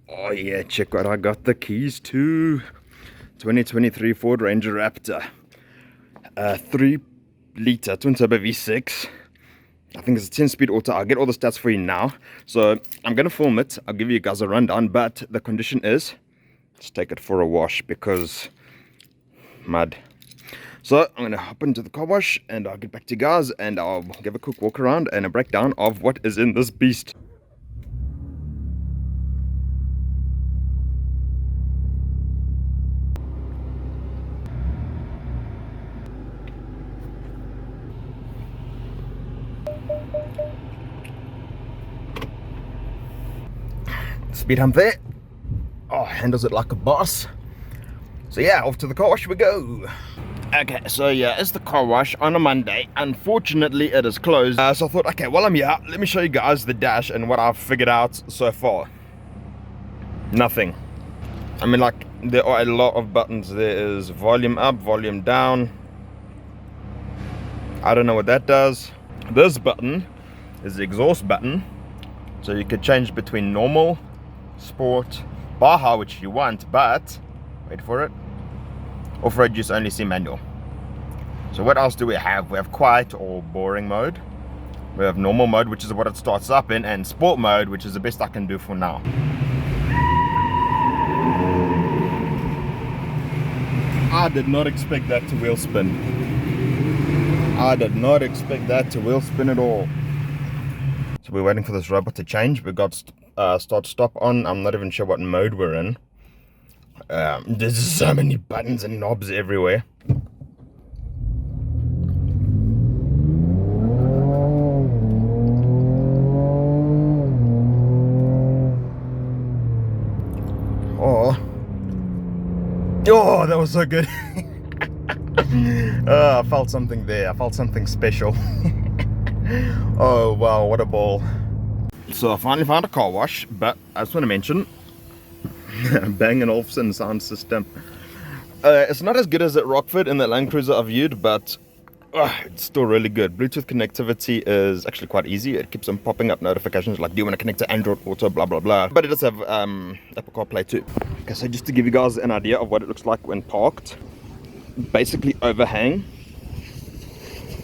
Oh yeah, check what I got the keys to. 2023 Ford Ranger Raptor. 3 liter twin turbo V6. I think it's a 10-speed auto. I'll get all the stats for you now. So I'm gonna film it. I'll give you guys a rundown, but the condition is let's take it for a wash because mud. So I'm gonna hop into the car wash and I'll get back to you guys and I'll give a quick walk around and a breakdown of what is in this beast. Speed hump there. Oh, handles it like a boss. So yeah, off to the car wash we go. Okay, so yeah, it's the car wash on a Monday. Unfortunately, it is closed. So I thought, okay, while I'm here, let me show you guys the dash and what I've figured out so far. Nothing. I mean, like, there are a lot of buttons. There is volume up, volume down. I don't know what that does. This button is the exhaust button. So you could change between normal, sport, Baja, which you want, but wait for it, off-road use only see manual. So what else do we have? We have quiet or boring mode, we have normal mode, which is what it starts up in, and sport mode, which is the best I can do for now. I did not expect that to wheel spin. I did not expect that to wheel spin at all. So we're waiting for this robot to change. We got start stop on. I'm not even sure what mode we're in. There's so many buttons and knobs everywhere. Oh, that was so good. I felt something there. I felt something special. Oh wow, what a ball. So I finally found a car wash, but I just want to mention Bang & Olufsen sound system. It's not as good as at Rockford in the Land Cruiser I viewed, but it's still really good. Bluetooth connectivity is actually quite easy. It keeps on popping up notifications like, do you want to connect to Android Auto, blah blah blah. But it does have Apple CarPlay too. Okay, so just to give you guys an idea of what it looks like when parked, basically overhang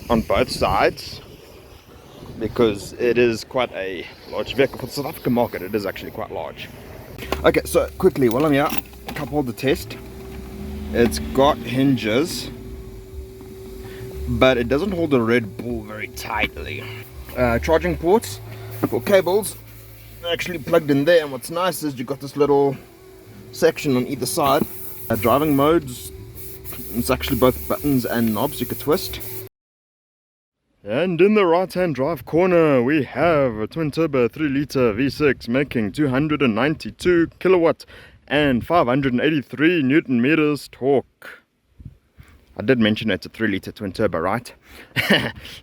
on both sides, because it is quite a large vehicle. For the South African market, it is actually quite large. Okay, so quickly, while I'm here, cup holder test. It's got hinges, but it doesn't hold the Red Bull very tightly. Charging ports for cables actually plugged in there, and what's nice is you got this little section on either side. Driving modes, it's actually both buttons and knobs you could twist. And in the right hand drive corner we have a twin turbo 3-liter V6 making 292 kilowatt and 583 newton meters torque. I did mention it's a 3-liter twin turbo, right?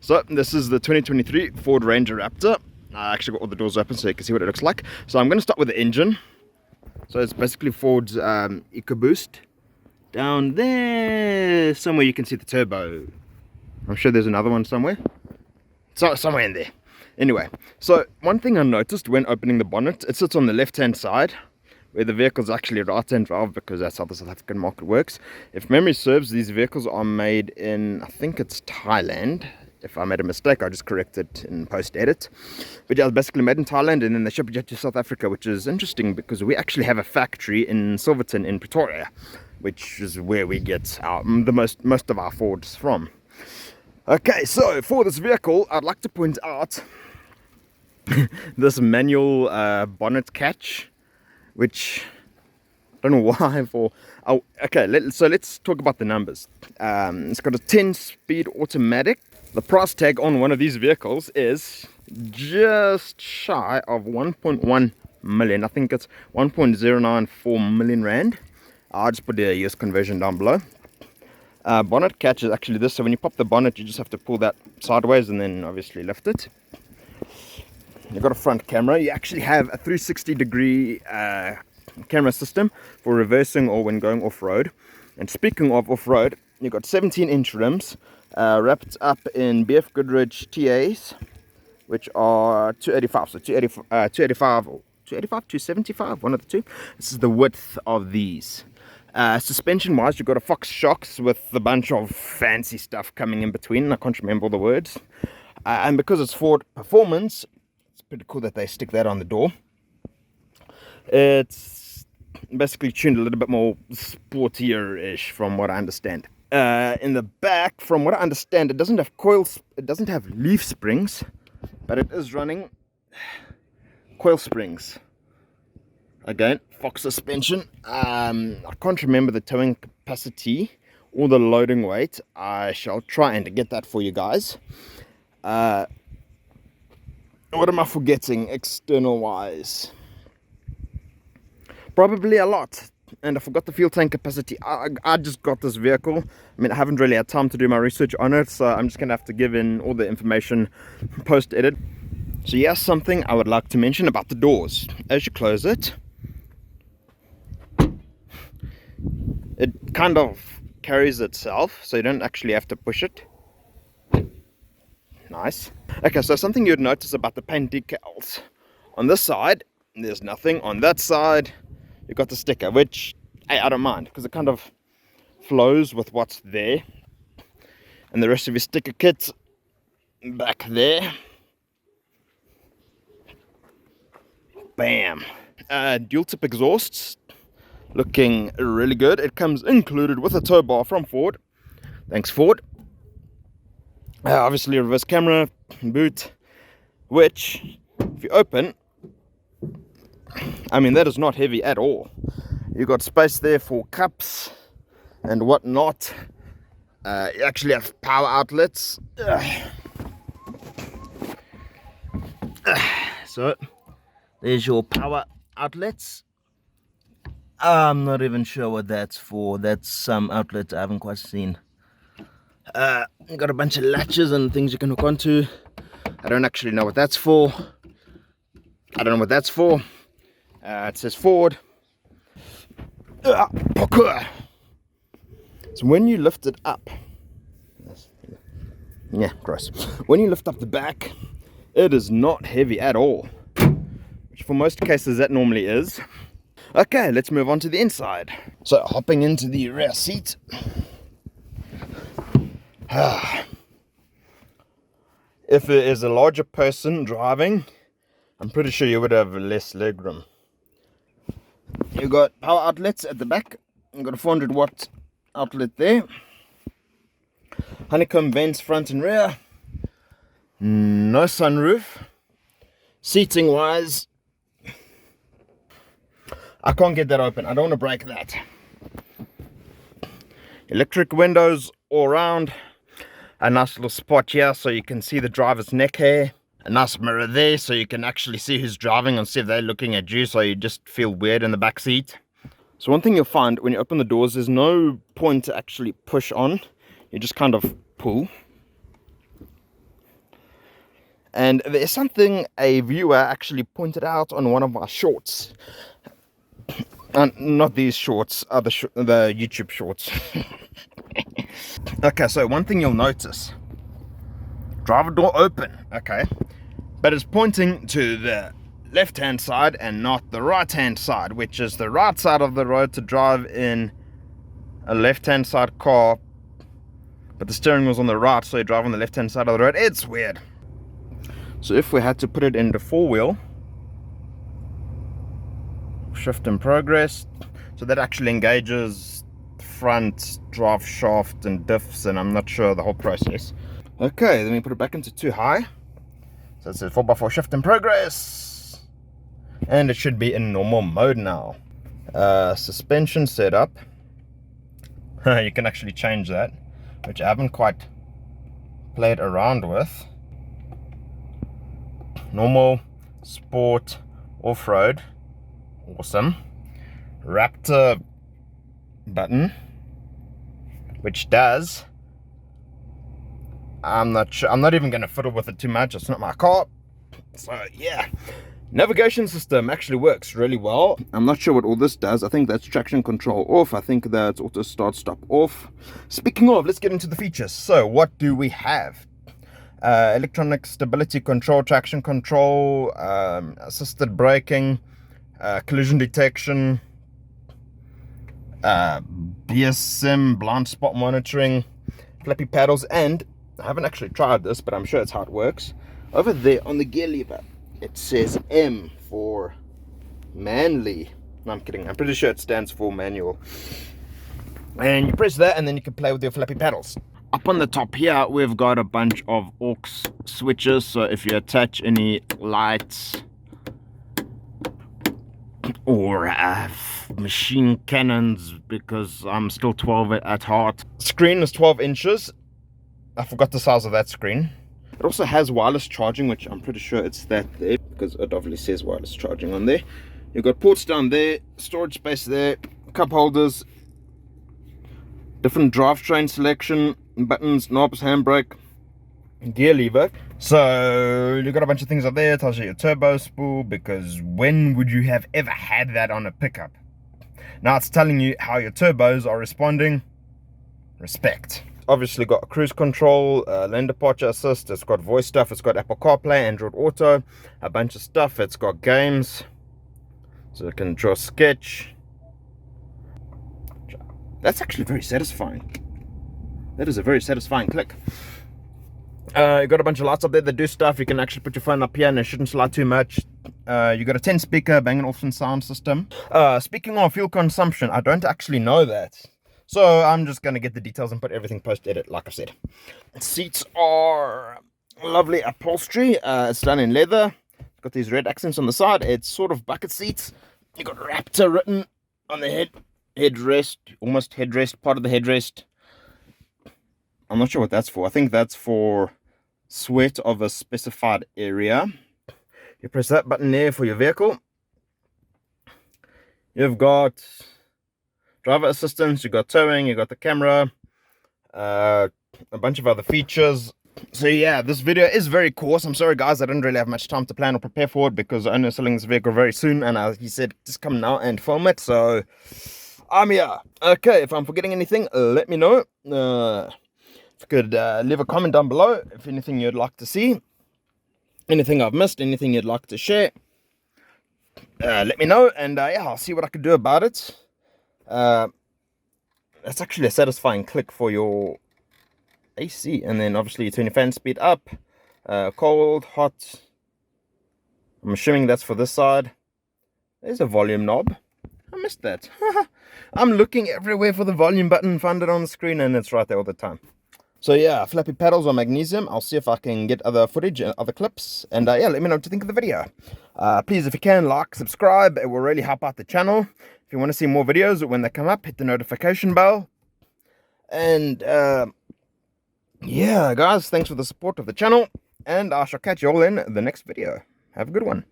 So this is the 2023 Ford Ranger Raptor. I actually got all the doors open so you can see what it looks like. So I'm going to start with the engine. So it's basically Ford's Ecoboost. Down there somewhere you can see the turbo. I'm sure there's another one somewhere. So somewhere in there. Anyway, so one thing I noticed when opening the bonnet, it sits on the left hand side where the vehicle's actually right hand drive, because that's how the South African market works. If memory serves, these vehicles are made in, I think it's Thailand. If I made a mistake, I just correct it in post edit. But yeah, it's basically made in Thailand and then they ship it to South Africa, which is interesting because we actually have a factory in Silverton in Pretoria, which is where we get most of our Fords from. Okay, so for this vehicle, I'd like to point out this manual bonnet catch, which I don't know why for. Oh, okay, so let's talk about the numbers. It's got a 10-speed automatic. The price tag on one of these vehicles is just shy of 1.1 million. I think it's 1.094 million rand. I'll just put the US conversion down below. Bonnet catch is actually this, so when you pop the bonnet you just have to pull that sideways and then obviously lift it. You've got a front camera. You actually have a 360 degree camera system for reversing or when going off-road. And speaking of off-road, you've got 17-inch rims wrapped up in BF Goodrich TAs, which are 285, so 285 or 285, 275, one of the two. This is the width of these. Suspension wise, you've got a Fox shocks with a bunch of fancy stuff coming in between. I can't remember all the words. And because it's Ford Performance, it's pretty cool that they stick that on the door. It's basically tuned a little bit more sportier-ish from what I understand. In the back, from what I understand, it doesn't have coils, it doesn't have leaf springs, but it is running coil springs. Again, Fox suspension. I can't remember the towing capacity or the loading weight. I shall try and get that for you guys. What am I forgetting external wise? Probably a lot. And I forgot the fuel tank capacity. I just got this vehicle. I mean, I haven't really had time to do my research on it, so I'm just gonna have to give in all the information post edit. So here's something I would like to mention about the doors. As you close it, it kind of carries itself, so you don't actually have to push it. Nice. Okay, so something you'd notice about the paint decals. On this side, there's nothing. On that side, you've got the sticker, which I don't mind, because it kind of flows with what's there. And the rest of your sticker kit back there. Bam. Dual tip exhausts, looking really good. It comes included with a tow bar from Ford. Thanks, Ford. Obviously reverse camera, boot, which if you open, I mean, that is not heavy at all. You got space there for cups and whatnot. You actually have power outlets. So there's your power outlets. I'm not even sure what that's for. That's some outlet I haven't quite seen. Got a bunch of latches and things you can hook onto. I don't actually know what that's for. I don't know what that's for. It says Ford. So when you lift it up, yeah, gross. When you lift up the back, it is not heavy at all, which for most cases that normally is. Okay, let's move on to the inside. So hopping into the rear seat. If it is a larger person driving, I'm pretty sure you would have less legroom. You got power outlets at the back. You got a 400 watt outlet there. Honeycomb vents front and rear. No sunroof. Seating wise, I can't get that open. I don't want to break that. Electric windows all around. A nice little spot here so you can see the driver's neck hair. A nice mirror there so you can actually see who's driving and see if they're looking at you, so you just feel weird in the back seat. So one thing you'll find when you open the doors, there's no point to actually push on. You just kind of pull. And there's something a viewer actually pointed out on one of my shorts. Not these shorts, the YouTube shorts. Okay, so one thing you'll notice. Driver door open, okay, but it's pointing to the left hand side and not the right hand side, which is the right side of the road to drive in a left hand side car, but the steering wheel's on the right, so you drive on the left hand side of the road. It's weird. So if we had to put it into 4-wheel, shift in progress, so that actually engages front drive shaft and diffs, and I'm not sure the whole process. Okay, then we put it back into 2 high. So it says 4x4 shift in progress. And it should be in normal mode now. Suspension setup. You can actually change that, which I haven't quite played around with. Normal, sport, off-road. Awesome. Raptor button, which does, I'm not sure, I'm not even going to fiddle with it too much, it's not my car. So yeah, navigation system actually works really well. I'm not sure what all this does. I think that's traction control off. I think that's auto start stop off. Speaking of, let's get into the features. So what do we have? Electronic stability control, traction control, assisted braking, collision detection, BSM, blind spot monitoring, flappy paddles, and I haven't actually tried this, but I'm sure it's how it works. Over there on the gear lever, it says M for manly. No, I'm kidding. I'm pretty sure it stands for manual. And you press that, and then you can play with your flappy paddles. Up on the top here, we've got a bunch of aux switches. So if you attach any lights or machine cannons, because I'm still 12 at heart. Screen is 12 inches. I forgot the size of that screen. It also has wireless charging, which I'm pretty sure it's that there, because it obviously says wireless charging on there. You've got ports down there, storage space there, cup holders, different drivetrain selection, buttons, knobs, handbrake, gear lever. So you've got a bunch of things up there. It tells you your turbo spool, because when would you have ever had that on a pickup? Now it's telling you how your turbos are responding. Respect. Obviously got cruise control, lane departure assist, it's got voice stuff, it's got Apple CarPlay, Android Auto, a bunch of stuff. It's got games, so you can draw a sketch. That's actually very satisfying. That is a very satisfying click. You got a bunch of lights up there that do stuff. You can actually put your phone up here and it shouldn't slide too much. You got a 10 speaker Bang & Olufsen sound system. Speaking of fuel consumption, I don't actually know that, so I'm just going to get the details and put everything post-edit, like I said. Seats are lovely upholstery. It's done in leather. It's got these red accents on the side. It's sort of bucket seats. You got Raptor written on the headrest, almost headrest, part of the headrest. I'm not sure what that's for. I think that's for sweat of a specified area. You press that button there for your vehicle. You've got driver assistance, you've got towing, you've got the camera, a bunch of other features. So yeah, this video is very coarse. I'm sorry guys, I didn't really have much time to plan or prepare for it, because the owner is selling this vehicle very soon, and he said just come now and film it, so I'm here. Okay, if I'm forgetting anything, let me know. If you could leave a comment down below if anything you'd like to see, anything I've missed, anything you'd like to share, let me know, and yeah, I'll see what I can do about it. That's actually a satisfying click for your AC. And then obviously you turn your fan speed up, cold, hot. I'm assuming that's for this side. There's a volume knob. I missed that. I'm looking everywhere for the volume button, found it on the screen, and it's right there all the time. So yeah, flappy paddles on magnesium. I'll see if I can get other footage and other clips. And yeah, let me know what you think of the video. Please, if you can, like, subscribe. It will really help out the channel. If you want to see more videos, when they come up, hit the notification bell. And yeah, guys, thanks for the support of the channel. And I shall catch you all in the next video. Have a good one.